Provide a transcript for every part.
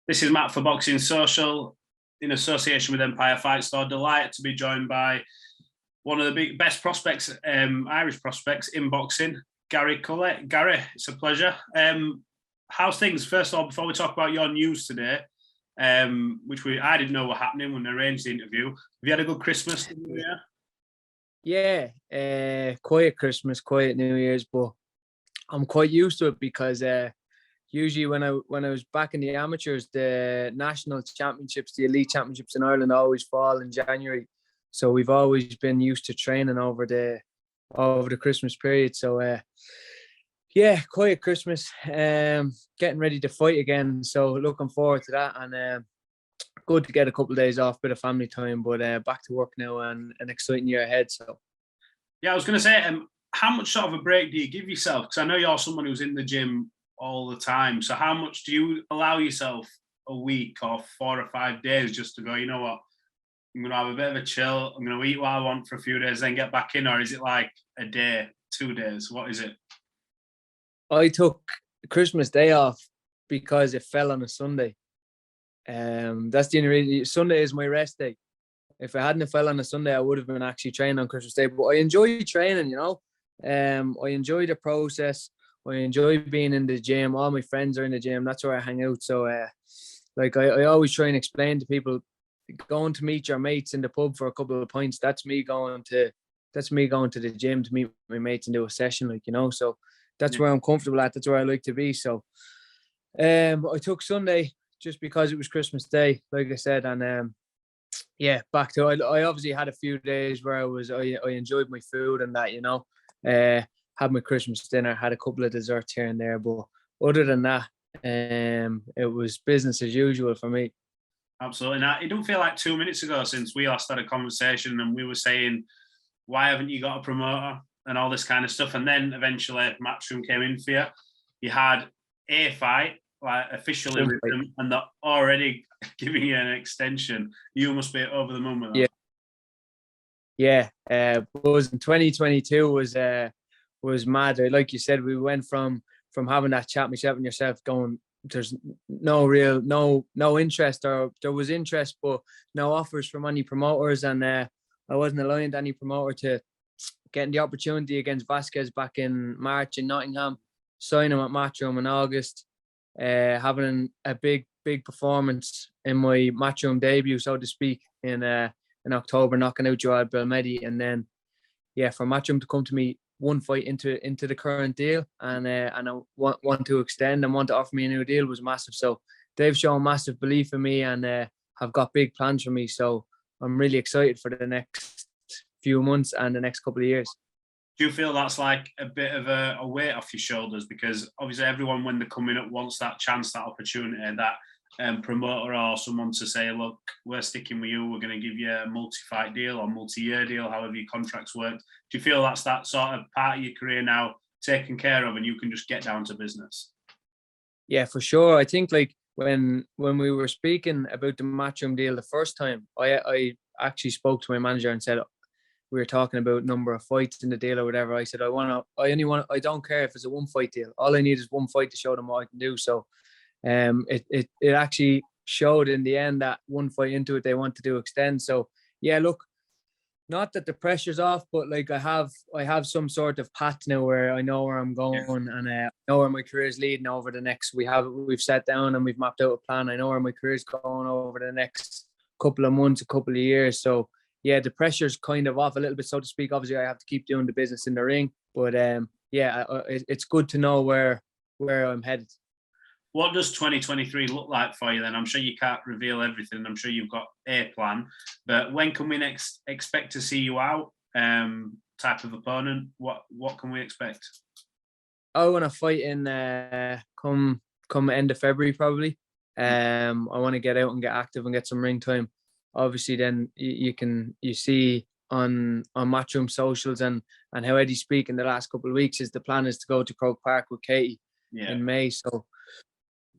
This is Matt for Boxing Social in association with Empire Fight Store. Delighted to be joined by one of the best prospects, Irish prospects in boxing, Cully. Gary, it's a pleasure. How's things? First of all, before we talk about your news today, which I didn't know were happening when I arranged the interview. Have you had a good Christmas and New Year? Yeah, quiet Christmas, quiet New Year's, but I'm quite used to it because usually when I was back in the amateurs, the national championships, the elite championships in Ireland always fall in January. So we've always been used to training over the Christmas period. So yeah, quiet Christmas, getting ready to fight again. So looking forward to that, and good to get a couple of days off, bit of family time, but back to work now and an exciting year ahead. So yeah, I was going to say, how much sort of a break do you give yourself? Because I know you're someone who's in the gym all the time. So how much do you allow yourself a week or 4 or 5 days just to go, you know what, I'm going to have a bit of a chill, I'm going to eat what I want for a few days, then get back in? Or is it like a day, 2 days? What is it? I took Christmas Day off because it fell on a Sunday. That's the only reason. Sunday is my rest day. If it hadn't fell on a Sunday, I would have been actually training on Christmas Day. But I enjoy training, you know. I enjoy the process. I enjoy being in the gym. All my friends are in the gym. That's where I hang out. So, I always try and explain to people, going to meet your mates in the pub for a couple of pints, that's me going to the gym to meet my mates and do a session, like, you know. So that's where I'm comfortable at. That's where I like to be. So, I took Sunday just because it was Christmas Day, like I said, and yeah, back to I obviously had a few days where I enjoyed my food and that, you know. Had my Christmas dinner, had a couple of desserts here and there, but other than that, it was business as usual for me. Absolutely. Now, it don't feel like 2 minutes ago since we last had a conversation and we were saying, why haven't you got a promoter and all this kind of stuff? And then eventually Matchroom came in for you. You had a fight, like officially with them, and they're already giving you an extension. You must be over the moon with that. Yeah. Was in 2022 was mad. Like you said, we went from having that chat myself and yourself going, there's no interest, or there was interest but no offers from any promoters, and I wasn't aligned to any promoter to getting the opportunity against Vasquez back in March in Nottingham, signing at Matchroom in August, having a big performance in my Matchroom debut, so to speak, in October, knocking out Joel Belmedi, and then for Matchroom to come to me one fight into the current deal, and I want to extend and want to offer me a new deal was massive. So they've shown massive belief in me and have got big plans for me. So I'm really excited for the next few months and the next couple of years. Do you feel that's like a bit of a weight off your shoulders? Because obviously everyone, when they're coming up, wants that chance, that opportunity, that promoter or someone to say, look, we're sticking with you, we're going to give you a multi-fight deal or multi-year deal, however your contracts work. Do you feel that's that sort of part of your career now taken care of and you can just get down to business? Yeah, for sure. I think like when we were speaking about the Matchroom deal the first time, I actually spoke to my manager and said, we were talking about number of fights in the deal or whatever. I said, I don't care if it's a 1 fight deal. All I need is 1 fight to show them what I can do. So it actually showed in the end that 1 fight into it, they wanted to extend. So yeah, look, not that the pressure's off, but like I have some sort of path now where I know where I'm going, and I know where my career is leading over the next. We've sat down and we've mapped out a plan. I know where my career is going over the next couple of months, a couple of years. So yeah, the pressure's kind of off a little bit, so to speak. Obviously, I have to keep doing the business in the ring, but it's good to know where I'm headed. What does 2023 look like for you then? I'm sure you can't reveal everything. I'm sure you've got a plan, but when can we next expect to see you out? Type of opponent? What can we expect? I want to fight in come end of February probably. I want to get out and get active and get some ring time. Obviously, then you see on Matchroom socials and how Eddie's speaking the last couple of weeks is the plan is to go to Croke Park with Katie in May. So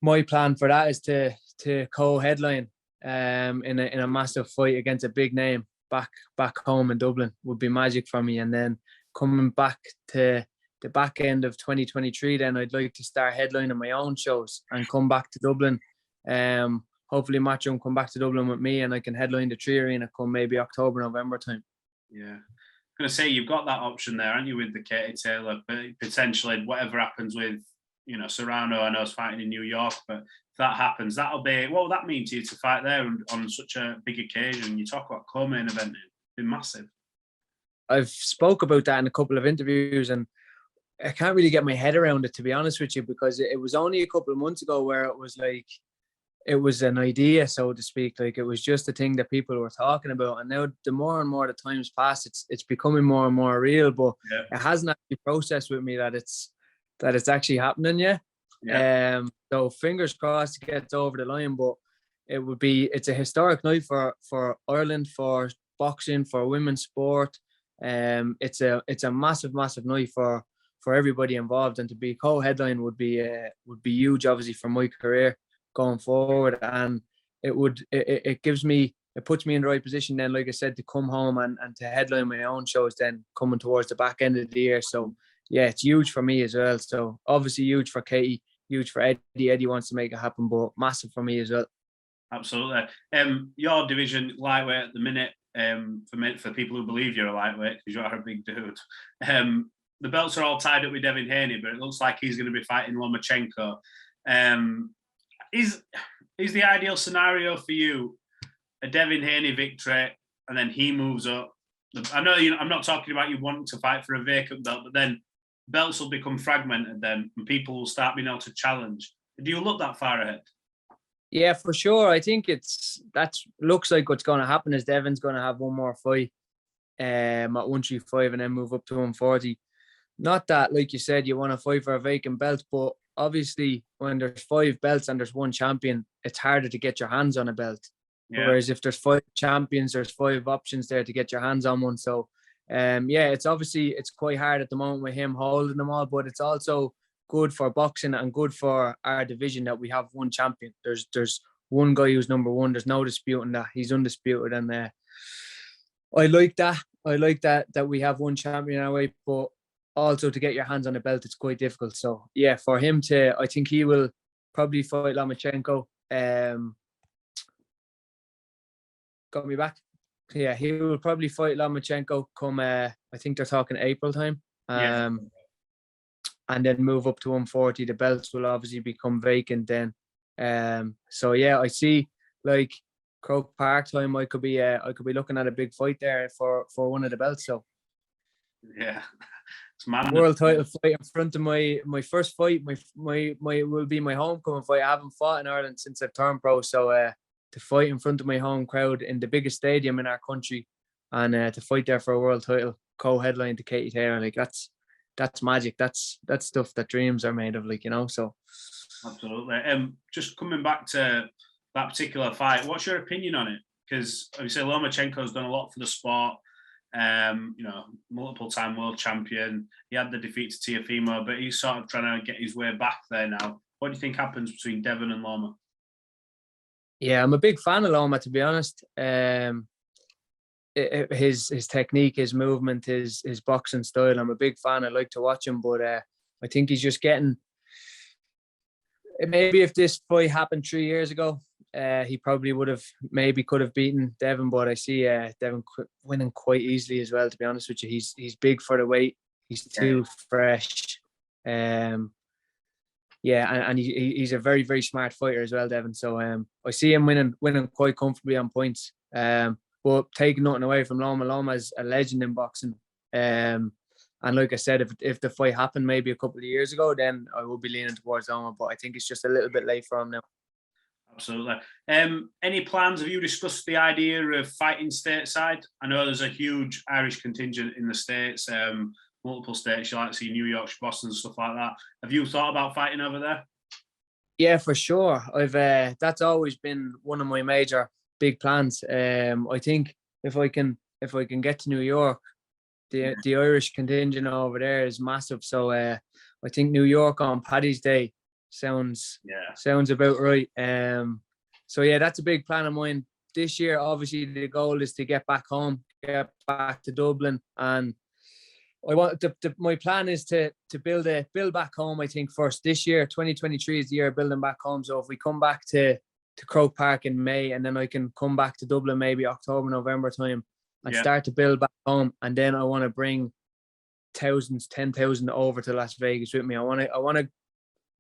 my plan for that is to co-headline in a massive fight against a big name back home in Dublin would be magic for me. And then coming back to the back end of 2023, then I'd like to start headlining my own shows and come back to Dublin Hopefully Matchroom come back to Dublin with me and I can headline the 3 Arena come maybe October, November time. Yeah. I'm going to say you've got that option there, aren't you, with the Katie Taylor, but potentially whatever happens with, Serrano, I know is fighting in New York, but if that happens, that'll be, what would that mean to you to fight there on such a big occasion? You talk about co-main eventing, it's been massive. I've spoke about that in a couple of interviews and I can't really get my head around it, to be honest with you, because it was only a couple of months ago where it was like, it was an idea, so to speak. Like, it was just a thing that people were talking about. And now the more and more the times pass, it's becoming more and more real, but it hasn't actually processed with me that it's actually happening yet. Yeah. So fingers crossed it gets over the line, but it's a historic night for Ireland, for boxing, for women's sport. It's a massive night for everybody involved, and to be co-headline would be huge, obviously, for my career going forward. And it puts me in the right position then, like I said, to come home and to headline my own shows then coming towards the back end of the year. So yeah, it's huge for me as well. So obviously huge for Katie, huge for Eddie. Eddie wants to make it happen, but massive for me as well. Absolutely. Your division lightweight at the minute, for people who believe you're a lightweight, because you are a big dude. The belts are all tied up with Devin Haney, but it looks like he's going to be fighting Lomachenko. Is the ideal scenario for you a Devin Haney victory and then he moves up? I know I'm not talking about you wanting to fight for a vacant belt, but then belts will become fragmented then and people will start being able to challenge. Do you look that far ahead? Yeah, for sure. I think that looks like what's going to happen is Devin's going to have one more fight at 135 and then move up to 140. Not that, like you said, you want to fight for a vacant belt, but obviously when there's 5 belts and there's 1 champion, it's harder to get your hands on a belt. Yeah. Whereas if there's 5 champions, there's 5 options there to get your hands on one. So it's quite hard at the moment with him holding them all, but it's also good for boxing and good for our division that we have 1 champion. There's one guy who's number 1. There's no disputing that. He's undisputed, and I like that. I like that we have 1 champion away, but also to get your hands on a belt, it's quite difficult. So yeah, for him I think he will probably fight Lomachenko. Got me back. Yeah, he will probably fight Lomachenko come, I think they're talking April time. And then move up to 140. The belts will obviously become vacant then. So yeah, I see like Croke Park time. I could be looking at a big fight there for one of the belts. So yeah, it's world title fight in front of my first fight. My will be my homecoming fight. I haven't fought in Ireland since I've turned pro. So to fight in front of my home crowd in the biggest stadium in our country, and to fight there for a world title, co-headline to Katie Taylor, like that's magic. That's stuff that dreams are made of, like, so. Absolutely. Just coming back to that particular fight, what's your opinion on it? Because obviously Lomachenko's done a lot for the sport. Multiple time world champion. He had the defeat to Teofimo, but he's sort of trying to get his way back there now. What do you think happens between Devin and Loma? Yeah, I'm a big fan of Loma, to be honest. His technique, his movement, his boxing style, I'm a big fan. I like to watch him, but I think he's just getting. Maybe if this fight happened 3 years ago, he probably could have beaten Devin, but I see Devin winning quite easily as well, to be honest with you. He's big for the weight. He's too fresh. And he's a very, very smart fighter as well, Devin. So I see him winning quite comfortably on points. But taking nothing away from Loma, Loma's a legend in boxing. And like I said, if the fight happened maybe a couple of years ago, then I would be leaning towards Loma. But I think it's just a little bit late for him now. Absolutely. Any plans? Have you discussed the idea of fighting stateside? I know there's a huge Irish contingent in the States, multiple states. You like to see New York, Boston, stuff like that. Have you thought about fighting over there? Yeah, for sure. I've that's always been one of my major big plans. I think if I can get to New York, the Irish contingent over there is massive. So I think New York on Paddy's Day sounds about right. So yeah, that's a big plan of mine this year. Obviously, the goal is to get back home, get back to Dublin, and I want my plan is to build back home. I think first this year, 2023 is the year of building back home. So if we come back to to Croke Park in May, and then I can come back to Dublin maybe October, November time, and start to build back home. And then I want to bring thousands, 10,000 over to Las Vegas with me. I want to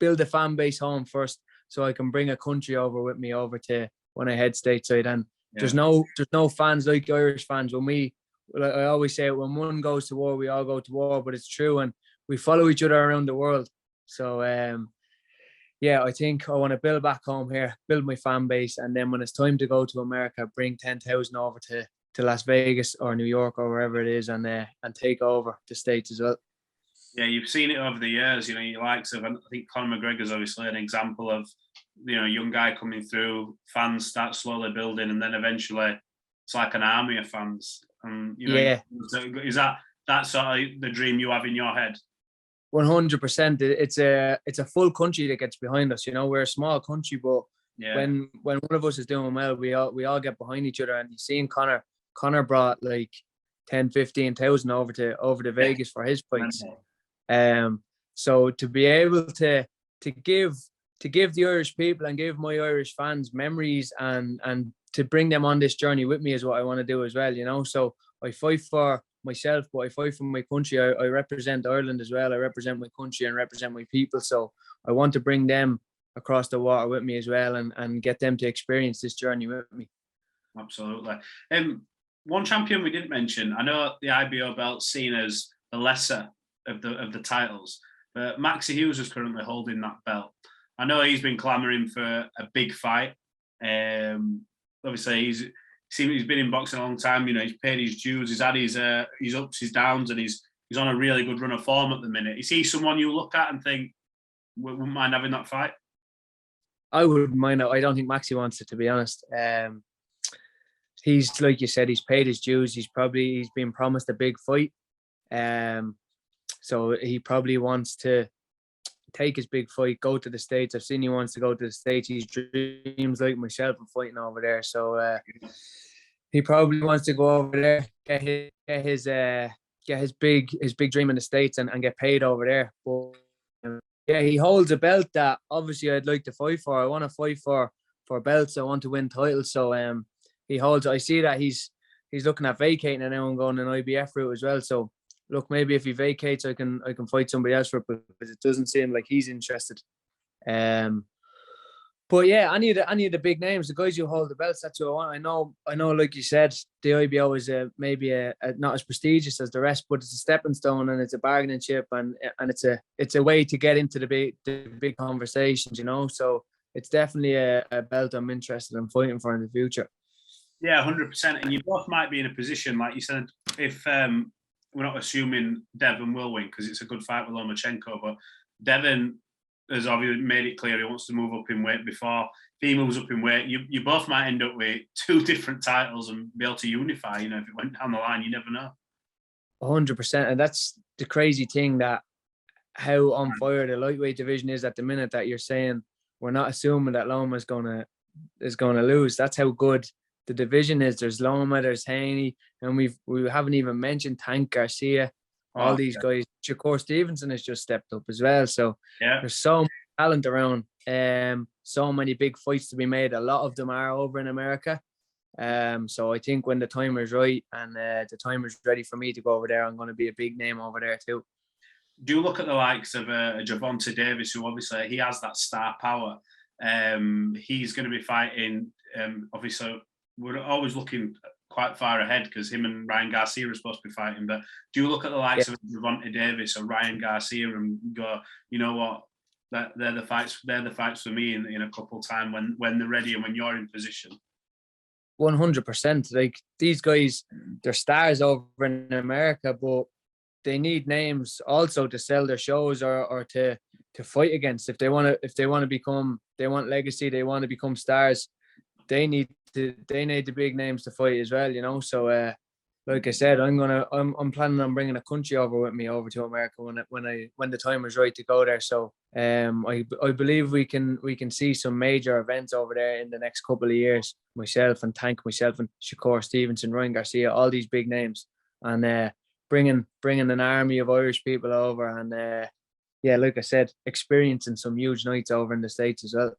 build a fan base home first, so I can bring a country over with me over to when I head stateside. And there's no fans like Irish fans. I always say, when one goes to war, we all go to war, but it's true, and we follow each other around the world. So I think I want to build back home here, build my fan base, and then when it's time to go to America, bring 10,000 over to Las Vegas or New York or wherever it is, and take over the States as well. Yeah, you've seen it over the years. Your likes of, I think Conor McGregor's obviously an example of, young guy coming through, fans start slowly building, and then eventually it's like an army of fans. And is that sort of the dream you have in your head? 100%. It's a full country that gets behind us. We're a small country, but when one of us is doing well, we all get behind each other. And you've seen Conor brought like 10, 15,000 over to Vegas for his fights. So to be able to give the Irish people and give my Irish fans memories and to bring them on this journey with me is what I want to do as well. So I fight for myself, but I fight for my country. I represent Ireland as well. I represent my country and represent my people. So I want to bring them across the water with me as well, and get them to experience this journey with me. Absolutely. One champion we didn't mention, I know the IBO belt's seen as the lesser of the titles, but Maxi Hughes is currently holding that belt. I know he's been clamouring for a big fight. Obviously, he's been in boxing a long time. He's paid his dues. He's had his ups, his downs, and he's on a really good run of form at the minute. Is he someone you look at and think wouldn't mind having that fight? I wouldn't mind. I don't think Maxi wants it, to be honest. He's, like you said, he's paid his dues. He's been promised a big fight. So he probably wants to take his big fight, go to the States. I've seen he wants to go to the States. He dreams like myself of fighting over there. So he probably wants to go over there, get his big dream in the States and get paid over there. But he holds a belt that obviously I'd like to fight for. I want to fight for belts. I want to win titles. So he holds. I see that he's looking at vacating and now I'm going an IBF route as well. So look, maybe if he vacates, I can fight somebody else for it, because it doesn't seem like he's interested. But yeah, any of the big names, the guys who hold the belts, that's what I want. I know, like you said, the IBO is maybe not as prestigious as the rest, but it's a stepping stone and it's a bargaining chip, and it's a way to get into the big conversations, So it's definitely a belt I'm interested in fighting for in the future. Yeah, 100%. And you both might be in a position, like you said, if we're not assuming Devon will win because it's a good fight with Lomachenko, but Devon has obviously made it clear he wants to move up in weight before. If he moves up in weight, you both might end up with two different titles and be able to unify. If it went down the line, you never know. 100%. And that's the crazy thing, that how on fire the lightweight division is at the minute, that you're saying we're not assuming that Loma is gonna lose. That's how good the division is. There's Loma, there's Haney, and we haven't even mentioned Tank, Garcia, all these guys. Shakur Stevenson has just stepped up as well. So there's so much talent around. So many big fights to be made. A lot of them are over in America. So I think when the time is right and the time is ready for me to go over there, I'm going to be a big name over there too. Do you look at the likes of Gervonta Davis, who obviously he has that star power? He's going to be fighting. Obviously, we're always looking quite far ahead because him and Ryan Garcia are supposed to be fighting. But do you look at the likes of Gervonta Davis or Ryan Garcia and go, you know what, they're the fights for me in a couple of time when they're ready and when you're in position? 100%. Like, these guys, they're stars over in America, but they need names also to sell their shows or to fight against. If they want to become, they want legacy, they want to become stars, they need the big names to fight as well, So like I said, I'm planning on bringing a country over with me over to America when the time is right to go there. So I believe we can see some major events over there in the next couple of years. Myself and Shakur Stevenson, Ryan Garcia, all these big names, and bringing an army of Irish people over, and like I said, experiencing some huge nights over in the States as well.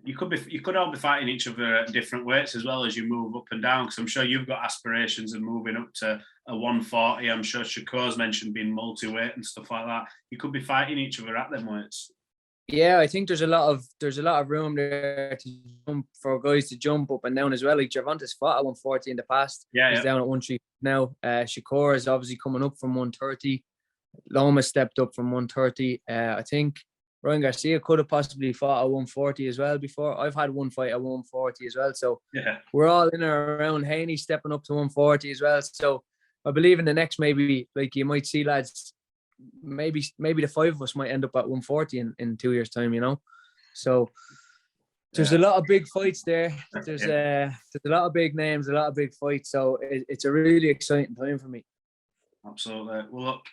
You could all be fighting each other at different weights as well as you move up and down. Because I'm sure you've got aspirations of moving up to a 140. I'm sure Shakur's mentioned being multi-weight and stuff like that. You could be fighting each other at them weights. Yeah, I think there's a lot of room there to jump for guys to jump up and down as well. Like Gervonta's fought at 140 in the past. Yeah, he's down at 130 now. Shakur is obviously coming up from 130. Loma stepped up from 130. I think Ryan Garcia could have possibly fought at 140 as well before. I've had one fight at 140 as well. So we're all in and around. Haney stepping up to 140 as well. So I believe in the next, maybe like you might see lads, maybe the five of us might end up at 140 in 2 years' time, you know. So there's a lot of big fights there. There's a lot of big names, a lot of big fights. So it's a really exciting time for me. Absolutely. Well, look,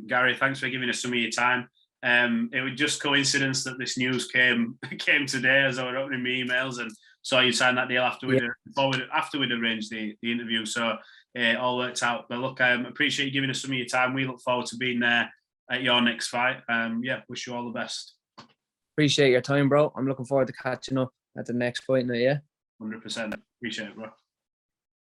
Gary, thanks for giving us some of your time. It was just coincidence that this news came today as I was opening my emails and saw you sign that deal after we'd arranged the interview. So it all worked out. But look, I appreciate you giving us some of your time. We look forward to being there at your next fight. Wish you all the best. Appreciate your time, bro. I'm looking forward to catching up at the next fight now, yeah? 100%. Appreciate it, bro.